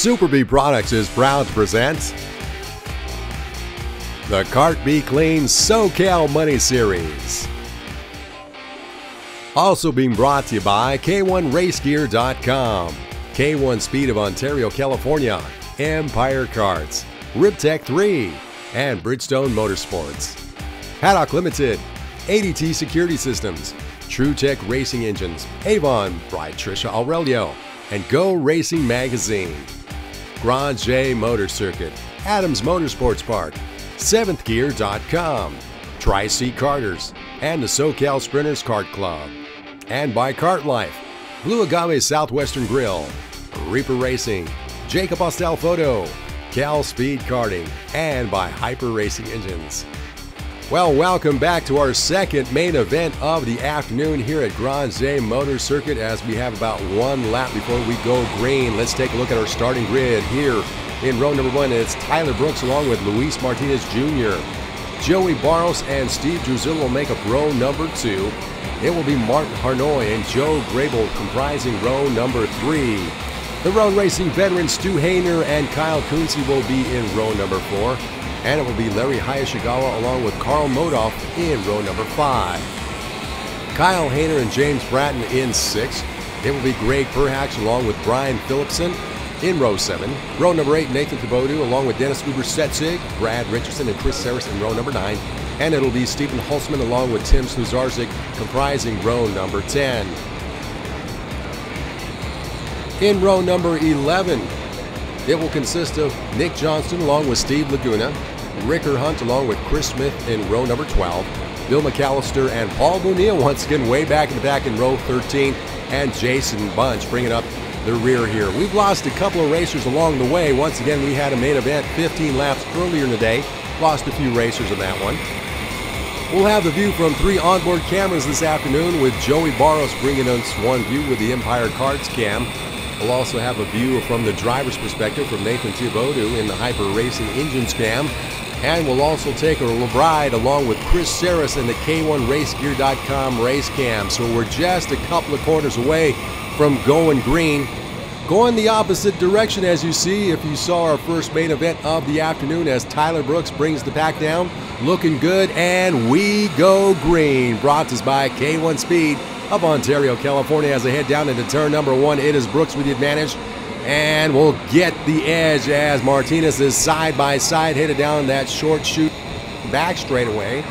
Super B Products is proud to present the Kart Be Clean SoCal Money Series. Also being brought to you by K1RaceGear.com, K1 Speed of Ontario, California, Empire Karts, Riptech 3, and Bridgestone Motorsports. Haddock Limited, ADT Security Systems, TrueTech Racing Engines, Avon, by Trisha Aurelio, and Go Racing Magazine. Grange Motor Circuit, Adams Motorsports Park, 7thgear.com, Tri-Seat Karters, and the SoCal Sprinters Kart Club. And by Kart Life, Blue Agave Southwestern Grill, Reaper Racing, Jacob Hostel Photo, Cal Speed Karting, and by Hyper Racing Engines. Well, welcome back to our second main event of the afternoon here at Grange Motor Circuit as we have about one lap before we go green. Let's take a look at our starting grid here in row number one. It's Tyler Brooks along with Luis Martinez Jr. Joey Barros and Steve Druzilla will make up row number two. It will be Martin Harnoy and Joe Grable comprising row number three. The road racing veterans Stu Hayner and Kyle Kunze will be in row number four. And it will be Larry Hayashikawa along with Carl Modoff in row number 5. Kyle Hayner and James Bratton in 6. It will be Greg Perhax along with Brian Phillipson in row 7. Row number 8, Nathan Thibodeau along with Dennis Uber-Setzig, Brad Richardson, and Chris Saris in row number 9. And it'll be Stephen Holzman along with Tim Sluzarczyk comprising row number 10. In row number 11, it will consist of Nick Johnston along with Steve Laguna, Ricker Hunt along with Chris Smith in row number 12, Bill McAllister and Paul Bunille once again way back in the back in row 13, and Jason Bunch bringing up the rear here. We've lost a couple of racers along the way. Once again, we had a main event 15 laps earlier in the day. Lost a few racers in that one. We'll have the view from 3 onboard cameras this afternoon with Joey Barros bringing us one view with the Empire Karts cam. We'll also have a view from the driver's perspective from Nathan Thibodeau in the Hyper Racing Engines cam. And we'll also take a ride along with Chris Saris in the K1RaceGear.com race cam. So we're just a couple of corners away from going green. Going the opposite direction as you see if you saw our first main event of the afternoon as Tyler Brooks brings the pack down. Looking good, and we go green. Brought to us by K1 Speed of Ontario, California. As they head down into turn number 1, it is Brooks with the advantage. And we'll get the edge as Martinez is side by side, headed down that short chute back straightaway.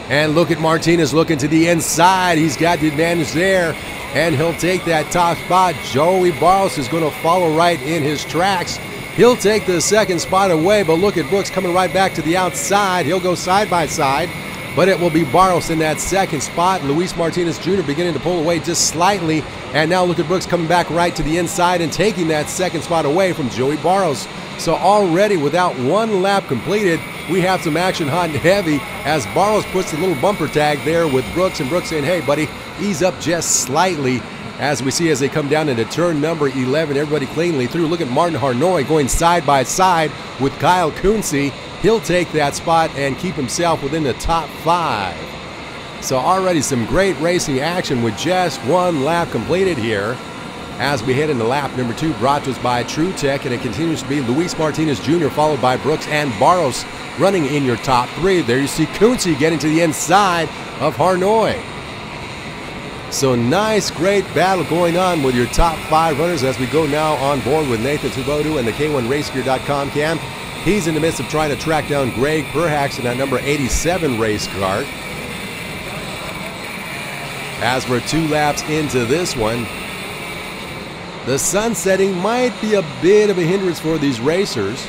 And look at Martinez looking to the inside. He's got the advantage there, and he'll take that top spot. Joey Barros is going to follow right in his tracks. He'll take the second spot away, but look at Brooks coming right back to the outside. He'll go side by side, but it will be Barros in that second spot. Luis Martinez Jr. beginning to pull away just slightly, and now look at Brooks coming back right to the inside and taking that second spot away from Joey Barros. So already without one lap completed, we have some action hot and heavy as Barros puts a little bumper tag there with Brooks, and Brooks saying, hey buddy, ease up just slightly. As we see as they come down into turn number 11, everybody cleanly through. Look at Martin Harnoy going side by side with Kyle Kunze. He'll take that spot and keep himself within the top 5. So already some great racing action with just one lap completed here. As we head into lap number 2, brought to us by TrueTech, and it continues to be Luis Martinez Jr. followed by Brooks and Barros running in your top 3. There you see Kunze getting to the inside of Harnoy. So nice, great battle going on with your top 5 runners as we go now on board with Nathan Thibodeau and the K1RaceGear.com cam. He's in the midst of trying to track down Greg Perhax in that number 87 race car. As we're 2 laps into this one, the sun setting might be a bit of a hindrance for these racers.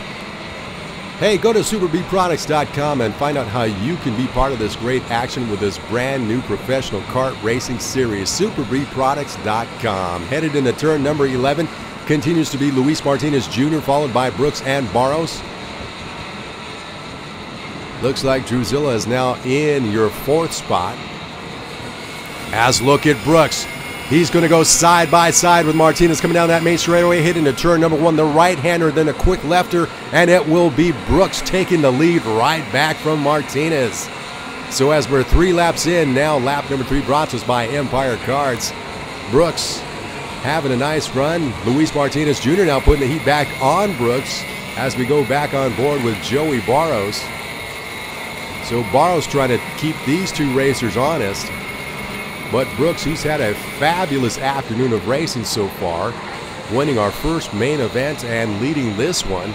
Hey, go to SuperBeatProducts.com and find out how you can be part of this great action with this brand new professional kart racing series. SuperBeatProducts.com. Headed into turn number 11 continues to be Luis Martinez Jr. followed by Brooks and Barros. Looks like Druzilla is now in your 4th spot. As look at Brooks. He's going to go side by side with Martinez coming down that main straightaway, hitting to turn number 1, the right-hander, then a quick lefter, and it will be Brooks taking the lead right back from Martinez. So as we're 3 laps in, now lap number 3 brought to us by Empire Karts. Brooks having a nice run. Luis Martinez Jr. now putting the heat back on Brooks as we go back on board with Joey Barros. So Barros trying to keep these two racers honest. But Brooks, who's had a fabulous afternoon of racing so far, winning our first main event and leading this one.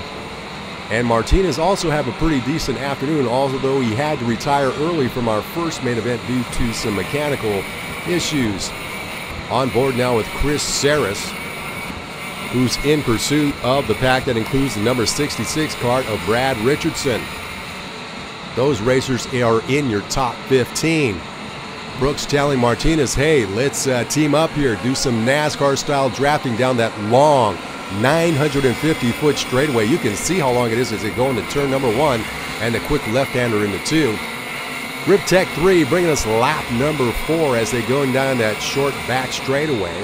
And Martinez also have a pretty decent afternoon, although he had to retire early from our first main event due to some mechanical issues. On board now with Chris Saris, who's in pursuit of the pack that includes the number 66 kart of Brad Richardson. Those racers are in your top 15. Brooks telling Martinez, hey, let's team up here, do some NASCAR-style drafting down that long 950-foot straightaway. You can see how long it is as they go into turn number 1 and a quick left-hander into 2. Rip Tech 3 bringing us lap number 4 as they going down that short back straightaway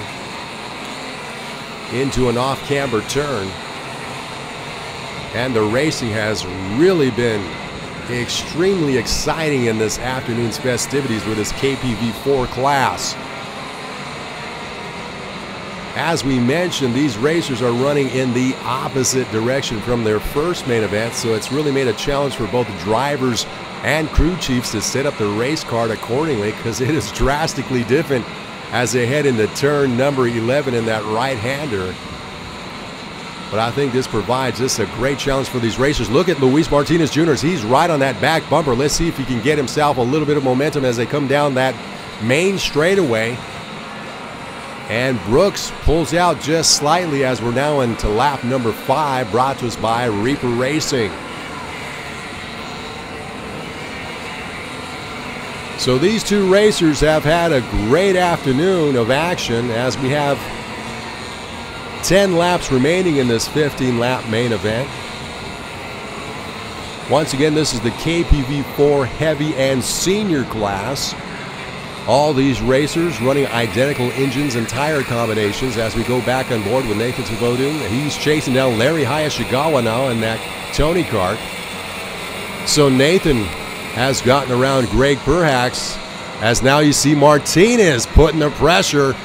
into an off-camber turn. And the racing has really been extremely exciting in this afternoon's festivities with this KPV4 class. As we mentioned, these racers are running in the opposite direction from their first main event, so it's really made a challenge for both drivers and crew chiefs to set up the race card accordingly, because it is drastically different as they head into turn number 11 in that right-hander. But I think this provides just a great challenge for these racers. Look at Luis Martinez Jr. He's right on that back bumper. Let's see if he can get himself a little bit of momentum as they come down that main straightaway. And Brooks pulls out just slightly as we're now into lap number 5, brought to us by Reaper Racing. So these two racers have had a great afternoon of action as we have 10 laps remaining in this 15-lap main event. Once again, this is the KPV4 Heavy and Senior class. All these racers running identical engines and tire combinations as we go back on board with Nathan Tavodu. He's chasing down Larry Hayashigawa now in that Tony kart. So Nathan has gotten around Greg Perhax as now you see Martinez putting the pressure.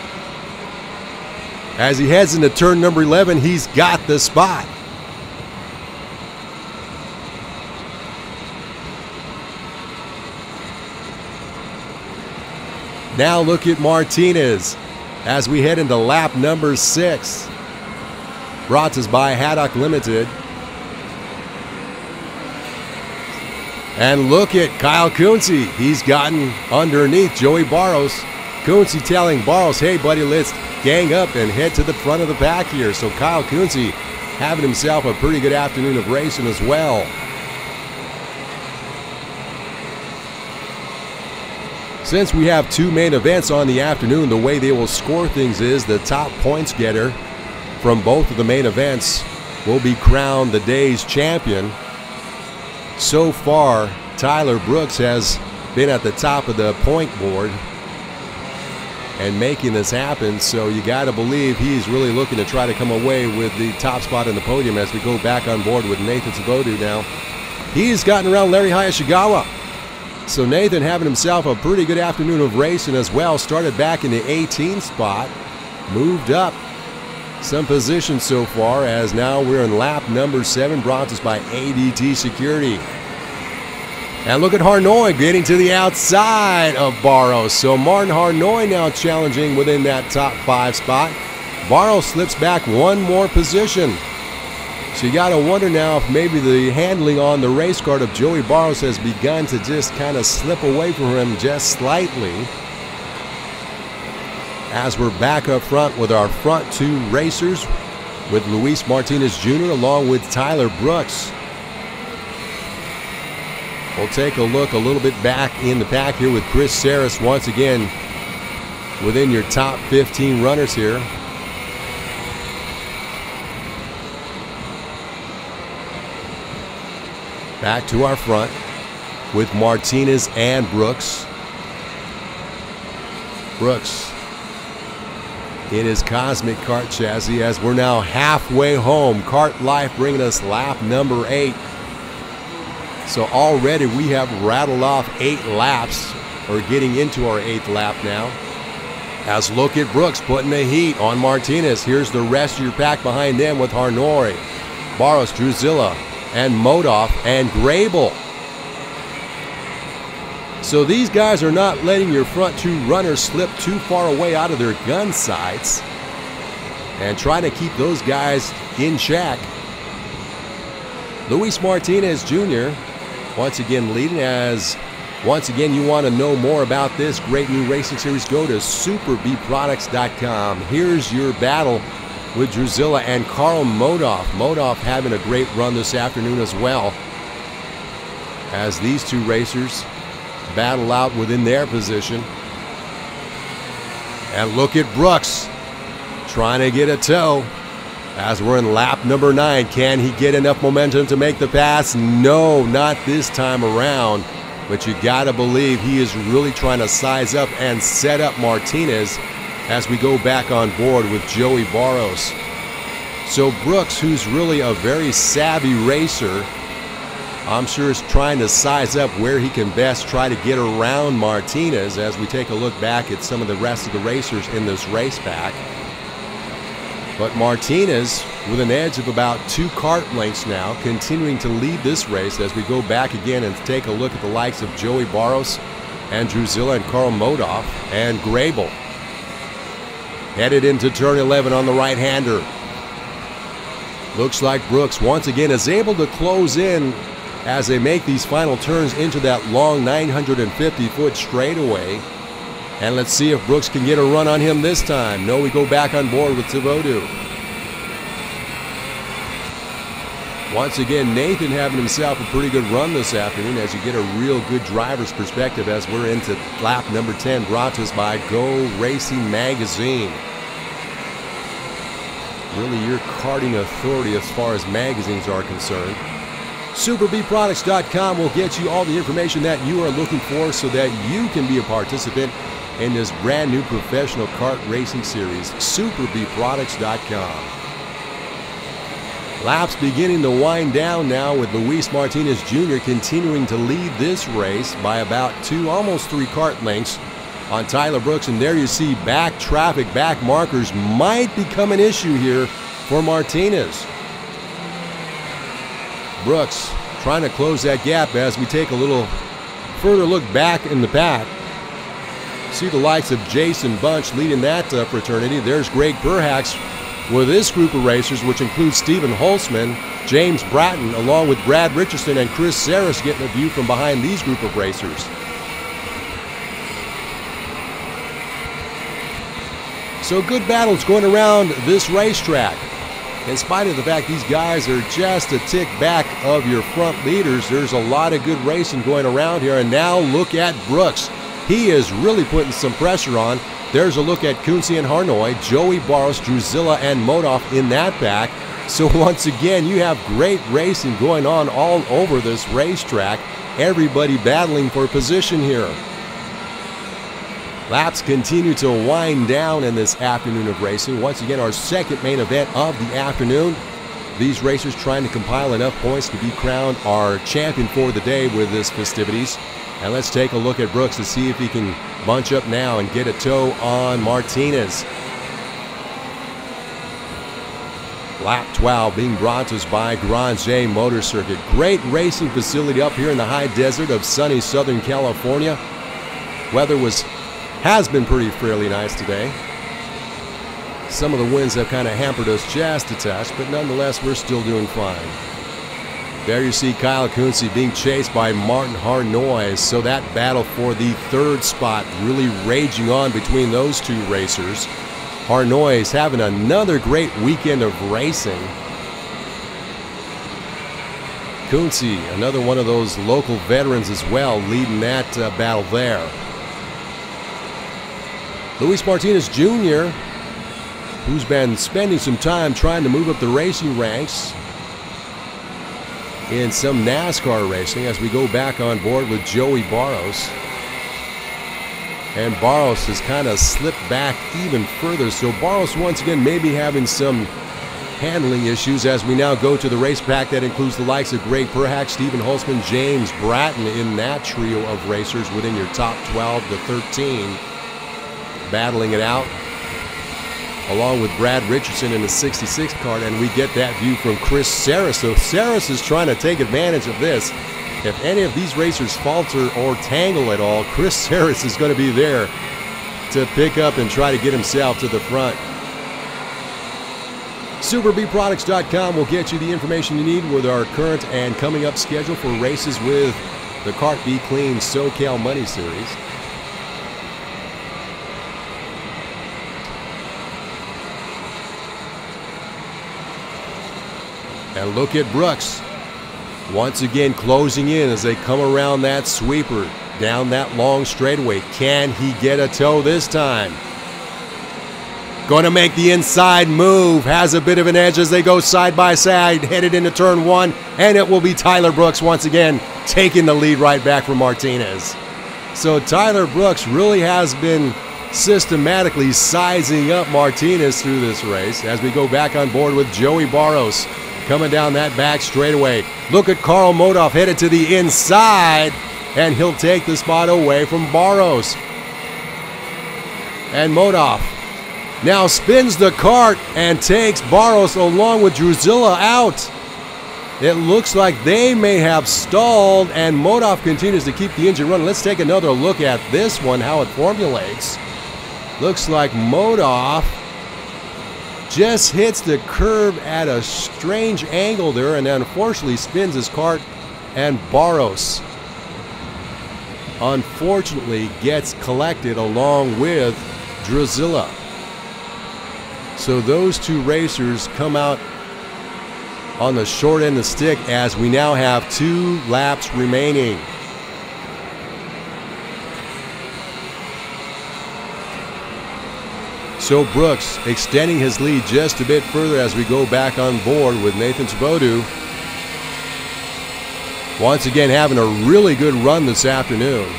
As he heads into turn number 11, he's got the spot. Now look at Martinez as we head into lap number 6. Brought to us by Haddock Limited. And look at Kyle Kunze. He's gotten underneath Joey Barros. Kunze telling Barros, hey buddy, let's gang up and head to the front of the pack here. So Kyle Kunze having himself a pretty good afternoon of racing as well. Since we have 2 main events on the afternoon, the way they will score things is the top points getter from both of the main events will be crowned the day's champion. So far, Tyler Brooks has been at the top of the point board and making this happen, so you got to believe he's really looking to try to come away with the top spot in the podium as we go back on board with Nathan Tavodu now. He's gotten around Larry Hayashigawa. So Nathan having himself a pretty good afternoon of racing as well. Started back in the 18th spot, moved up some positions so far as now we're in lap number 7, brought to us by ADT Security. And look at Harnoy getting to the outside of Barros. So Martin Harnoy now challenging within that top 5 spot. Barros slips back one more position. So you got to wonder now if maybe the handling on the race card of Joey Barros has begun to just kind of slip away from him just slightly. As we're back up front with our front 2 racers with Luis Martinez Jr. along with Tyler Brooks. We'll take a look a little bit back in the pack here with Chris Saris once again within your top 15 runners here. Back to our front with Martinez and Brooks. Brooks in his Cosmic Kart chassis as we're now halfway home. Kart Life bringing us lap number 8. So already we have rattled off 8 laps, or getting into our 8th lap now. As look at Brooks putting the heat on Martinez. Here's the rest of your pack behind them with Harnoy, Barros, Druzilla, and Modoff, and Grable. So these guys are not letting your front two runners slip too far away out of their gun sights and trying to keep those guys in check. Luis Martinez Jr. once again leading. As once again you want to know more about this great new racing series, go to superbproducts.com. Here's your battle with Druzilla and Carl Modoff. Modoff having a great run this afternoon as well, as these two racers battle out within their position. And look at Brooks trying to get a toe as we're in lap number 9. Can he get enough momentum to make the pass? No, not this time around. But you gotta believe he is really trying to size up and set up Martinez as we go back on board with Joey Barros. So Brooks, who's really a very savvy racer, I'm sure is trying to size up where he can best try to get around Martinez as we take a look back at some of the rest of the racers in this race pack. But Martinez with an edge of about 2 kart lengths now, continuing to lead this race as we go back again and take a look at the likes of Joey Barros and Druzilla and Carl Modoff and Grable. Headed into turn 11 on the right-hander. Looks like Brooks once again is able to close in as they make these final turns into that long 950-foot straightaway. And let's see if Brooks can get a run on him this time. No, we go back on board with Tavodu. Once again, Nathan having himself a pretty good run this afternoon as you get a real good driver's perspective as we're into lap number 10, brought to us by Go Racing Magazine. Really your karting authority as far as magazines are concerned. SuperBProducts.com will get you all the information that you are looking for so that you can be a participant in this brand new professional kart racing series. SuperBProducts.com. Laps beginning to wind down now with Luis Martinez Jr. continuing to lead this race by about 2, almost 3 kart lengths on Tyler Brooks. And there you see back traffic, back markers might become an issue here for Martinez. Brooks trying to close that gap as we take a little further look back in the pack. See the likes of Jason Bunch leading that fraternity. There's Greg Perhax with this group of racers, which includes Stephen Holtzman, James Bratton, along with Brad Richardson and Chris Saris getting a view from behind these group of racers. So good battles going around this racetrack. In spite of the fact these guys are just a tick back of your front leaders, there's a lot of good racing going around here. And now look at Brooks. He is really putting some pressure on. There's a look at Kunze and Harnoy, Joey Barros, Druzilla, and Modoff in that pack. So once again, you have great racing going on all over this racetrack. Everybody battling for position here. Laps continue to wind down in this afternoon of racing. Once again, our second main event of the afternoon. These racers trying to compile enough points to be crowned our champion for the day with this festivities. And let's take a look at Brooks to see if he can bunch up now and get a toe on Martinez. Lap 12 being brought to us by Grange Motor Circuit. Great racing facility up here in the high desert of sunny Southern California. Weather has been fairly nice today. Some of the winds have kind of hampered us just a touch, but nonetheless, we're still doing fine. There you see Kyle Kunze being chased by Martin Harnoy. So that battle for the 3rd spot really raging on between those two racers. Harnoy is having another great weekend of racing. Kunze, another one of those local veterans as well, leading that battle there. Luis Martinez Jr., who's been spending some time trying to move up the racing ranks in some NASCAR racing as we go back on board with Joey Barros. And Barros has kind of slipped back even further. So Barros once again maybe having some handling issues as we now go to the race pack that includes the likes of Greg Perhax, Stephen Holtzman, James Bratton in that trio of racers within your top 12 to 13. battling it out, along with Brad Richardson in the 66 kart, and we get that view from Chris Saris. So Saris is trying to take advantage of this. If any of these racers falter or tangle at all, Chris Saris is going to be there to pick up and try to get himself to the front. SuperBeeProducts.com will get you the information you need with our current and coming up schedule for races with the KART Be Kleen SoCal Money Series. And look at Brooks once again closing in as they come around that sweeper down that long straightaway. Can he get a toe this time? Going to make the inside move. Has a bit of an edge as they go side by side, headed into turn one, and it will be Tyler Brooks once again taking the lead right back from Martinez. So Tyler Brooks really has been systematically sizing up Martinez through this race as we go back on board with Joey Barros coming down that back straightaway. Look at Carl Modoff headed to the inside, and he'll take the spot away from Barros. And Modoff now spins the kart and takes Barros along with Drusilla out. It looks like they may have stalled, and Modoff continues to keep the engine running. Let's take another look at this one, how it formulates. Looks like Modoff just hits the curb at a strange angle there, and then unfortunately spins his kart, and Barros unfortunately gets collected along with Drusilla. So those two racers come out on the short end of the stick as we now have 2 laps remaining. So Brooks extending his lead just a bit further as we go back on board with Nathan Svobodu. Once again having a really good run this afternoon.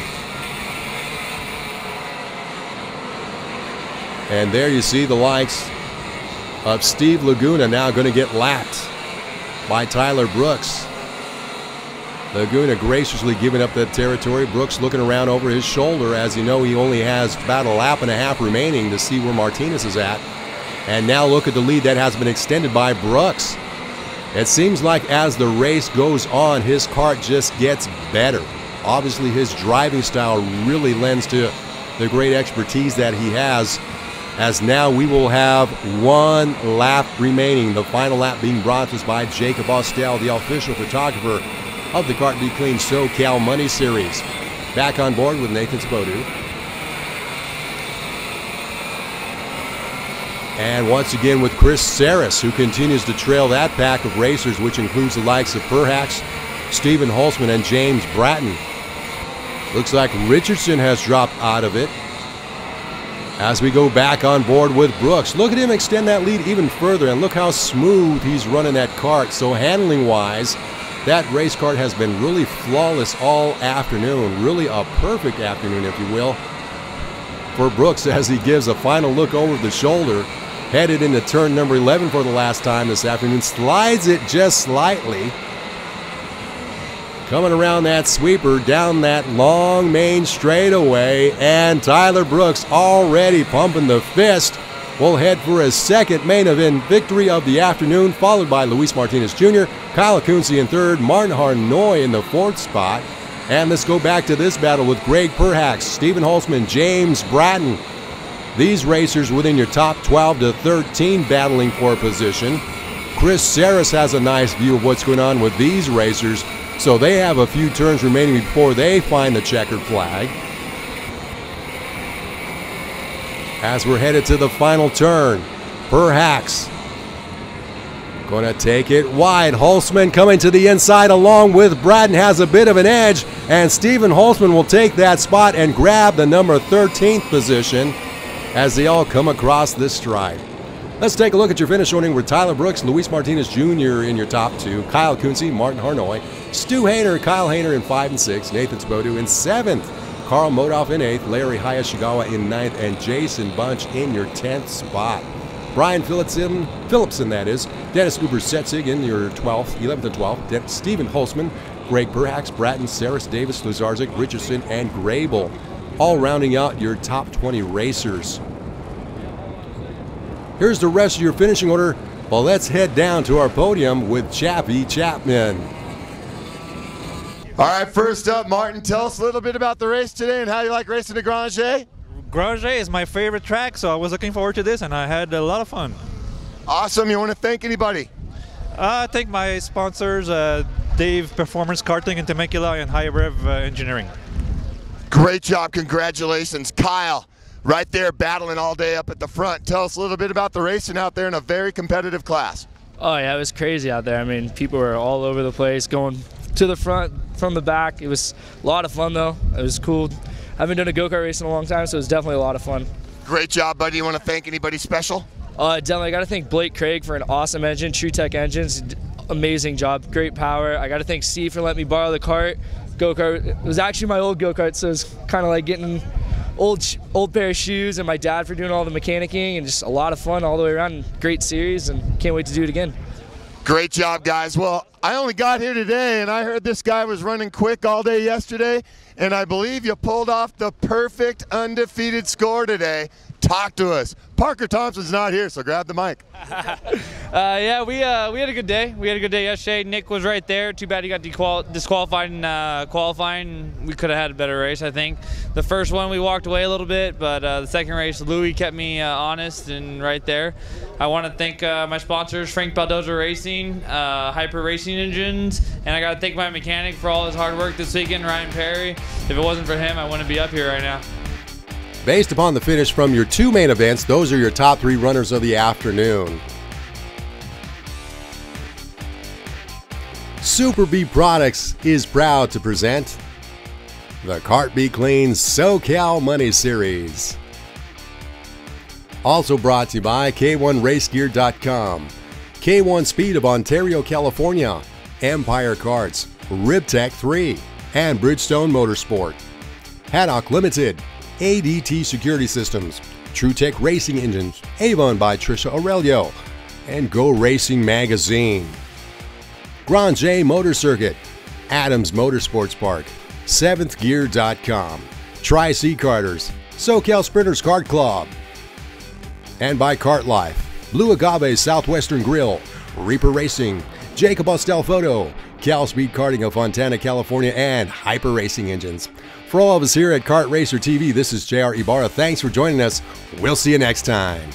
And there you see the likes of Steve Laguna now going to get lapped by Tyler Brooks. Laguna graciously giving up that territory. Brooks looking around over his shoulder as you know he only has about a lap and a half remaining to see where Martinez is at. And now look at the lead that has been extended by Brooks. It seems like as the race goes on, his kart just gets better. Obviously his driving style really lends to the great expertise that he has, as now we will have 1 lap remaining. The final lap being brought to us by Jacob Austell, the official photographer of the KART Be Kleen SoCal Money Series. Back on board with Nathan Svobodu. And once again with Chris Saris, who continues to trail that pack of racers, which includes the likes of Perhacs, Stephen Holzman, and James Bratton. Looks like Richardson has dropped out of it as we go back on board with Brooks. Look at him extend that lead even further, and look how smooth he's running that kart. So handling-wise, that race kart has been really flawless all afternoon. Really a perfect afternoon, if you will, for Brooks as he gives a final look over the shoulder. Headed into turn number 11 for the last time this afternoon. Slides it just slightly. Coming around that sweeper down that long main straightaway, and Tyler Brooks already pumping the fist. Will head for his second main event victory of the afternoon, followed by Luis Martinez Jr., Kyle Kunze in third, Martin Harnoy in the 4th spot. And let's go back to this battle with Greg Perhacs, Stephen Holzman, James Bratton. These racers within your top 12 to 13 battling for position. Chris Saris has a nice view of what's going on with these racers, so they have a few turns remaining before they find the checkered flag. As we're headed to the final turn, Perhacs going to take it wide. Holzman coming to the inside along with Bratton, has a bit of an edge, and Stephen Holzman will take that spot and grab the number 13th position as they all come across this stride. Let's take a look at your finish order with Tyler Brooks, Luis Martinez Jr. in your top 2, Kyle Kunze, Martin Harnoy, Stu Hainer, Kyle Hainer in 5 and 6, Nathan Svobodu in 7th, Carl Modoff in 8th, Larry Hayashikawa in 9th, and Jason Bunch in your 10th spot. Brian Phillipson, that is. Dennis Uber-Setzig in your 12th, 11th and 12th. Stephen Holzman, Greg Perhacs, Bratton, Saris, Davis, Lazarzik, Richardson, and Grable all rounding out your top 20 racers. Here's the rest of your finishing order. Well, let's head down to our podium with Chappie Chapman. All right, first up, Martin, tell us a little bit about the race today and how you like racing at Grange. Grange is my favorite track, so I was looking forward to this, and I had a lot of fun. Awesome. You want to thank anybody? I thank my sponsors, Dave Performance Karting in Temecula and High Rev Engineering. Great job. Congratulations. Kyle, right there battling all day up at the front. Tell us a little bit about the racing out there in a very competitive class. Oh, yeah, it was crazy out there. I mean, people were all over the place, going to the front, from the back. It was a lot of fun, though. It was cool. I haven't done a go-kart race in a long time, so it was definitely a lot of fun. Great job, buddy. You want to thank anybody special? Definitely. I got to thank Blake Craig for an awesome engine, True Tech Engines. Amazing job, great power. I got to thank Steve for letting me borrow the kart. Go-kart. It was actually my old go-kart, so it's kind of like getting old pair of shoes, and my dad for doing all the mechanicking, and just a lot of fun all the way around. Great series, and can't wait to do it again. Great job, guys. Well, I only got here today, and I heard this guy was running quick all day yesterday, and I believe you pulled off the perfect undefeated score today. Talk to us. Parker Thompson's not here, so grab the mic. Yeah, we had a good day. We had a good day yesterday. Nick was right there. Too bad he got disqualified in qualifying. We could have had a better race, I think. The first one we walked away a little bit, but the second race, Louis kept me honest and right there. I want to thank my sponsors, Frank Baldoza Racing, Hyper Racing Engines, and I got to thank my mechanic for all his hard work this weekend, Ryan Perry. If it wasn't for him, I wouldn't be up here right now. Based upon the finish from your two main events, those are your top 3 runners of the afternoon. Super B Products is proud to present the Kart Be Clean SoCal Money Series. Also brought to you by K1RaceGear.com, K1 Speed of Ontario, California, Empire Karts, Ribtech 3, and Bridgestone Motorsport. Haddock Limited, ADT Security Systems, True Tech Racing Engines, Avon by Trisha Aurelio, and Go Racing Magazine. Grange Motor Circuit, Adams Motorsports Park, 7thgear.com, Tri-C Karters, SoCal Sprinters Kart Club, and by Kart Life, Blue Agave Southwestern Grill, Reaper Racing, Jacob Ostel Photo, Cal Speed Karting of Fontana, California, and Hyper Racing Engines. For all of us here at Kart Racer TV, this is JR Ibarra. Thanks for joining us. We'll see you next time.